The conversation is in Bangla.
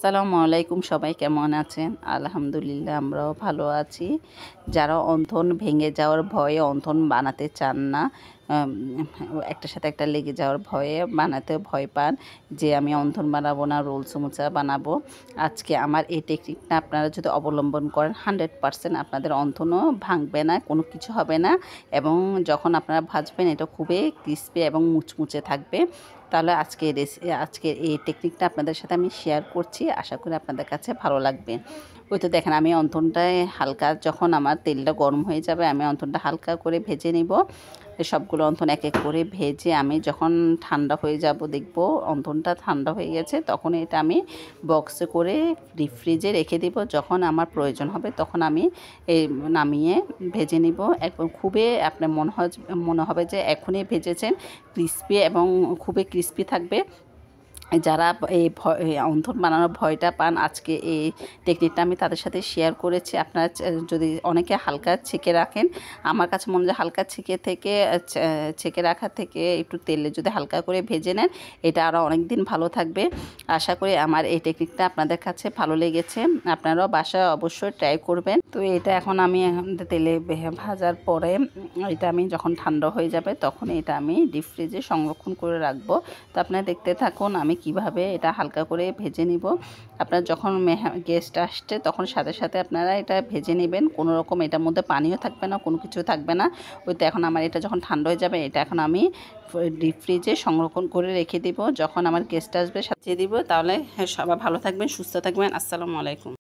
আসসালামু আলাইকুম, সবাই কেমন আছেন? আলহামদুলিল্লাহ আমরাও ভালো আছি। যারা অন্থন ভেঙে যাওয়ার ভয়ে অন্থন বানাতে চান না, আম একটার সাথে একটা লেগে যাওয়ার ভয়ে বানাতে ভয় পান যে আমি অন্থন বানাবো না, রোল সমুচা বানাবো। আজকে আমার এই টেকনিকটা আপনারা যদি অবলম্বন করেন 100% আপনাদের অন্থনও ভাঙবে না, কোনো কিছু হবে না এবং যখন আপনারা ভাজবেন এটা খুবই ক্রিস্পি এবং মুচমুচে থাকবে। তাহলে আজকের এই টেকনিকটা আপনাদের সাথে আমি শেয়ার করছি, আশা করি আপনাদের কাছে ভালো লাগবে। ওই তো দেখেন, আমি অন্থনটায় হালকা, যখন আমার তেলটা গরম হয়ে যাবে আমি অন্থনটা হালকা করে ভেজে নিব। সবগুলো অন্থন এক এক করে ভেজে আমি যখন ঠান্ডা হয়ে যাব, দেখব অন্থনটা ঠান্ডা হয়ে গেছে, তখন এটা আমি বক্সে করে ডিপ ফ্রিজে রেখে দিব। যখন আমার প্রয়োজন হবে তখন আমি এই নামিয়ে ভেজে নিব। একদম খুবই আপনার মনে হবে যে এখনই ভেজেছেন, ক্রিস্পি এবং খুবই ক্রিস্পি থাকবে। যারা এই অন্থন বানানোর ভয়টা পান, আজকে এই টেকনিকটা আমি তাদের সাথে শেয়ার করেছি। আপনারা যদি অনেকে হালকা ছেঁকে রাখেন, আমার কাছে মনে হয় হালকা ছেঁকে রাখা থেকে একটু তেলে যদি হালকা করে ভেজে নেন, এটা আরও অনেক দিন ভালো থাকবে। আশা করি আমার এই টেকনিকটা আপনাদের কাছে ভালো লেগেছে, আপনারাও বাসায় অবশ্যই ট্রাই করবেন। তো এটা এখন আমি তেলে ভাজার পরে এটা আমি যখন ঠান্ডা হয়ে যাবে তখন এটা আমি ডিপ ফ্রিজে সংরক্ষণ করে রাখবো। তো আপনারা দেখতে থাকুন আমি কিভাবে এটা হালকা করে ভেজে নিব। আপনার যখন গেস্ট আসছে তখন সাথে সাথে আপনারা এটা ভেজে নেবেন, কোনো রকম এটার মধ্যে পানিও থাকবে না, কোনো কিছু থাকবে না। ওই তো এখন আমার এটা যখন ঠান্ডা হয়ে যাবে এটা এখন আমি ডিপ ফ্রিজে সংরক্ষণ করে রেখে দিব। যখন আমার গেস্ট আসবে সাজিয়ে দিব। তাহলে সবাই ভালো থাকবেন, সুস্থ থাকবেন। আসসালামু আলাইকুম।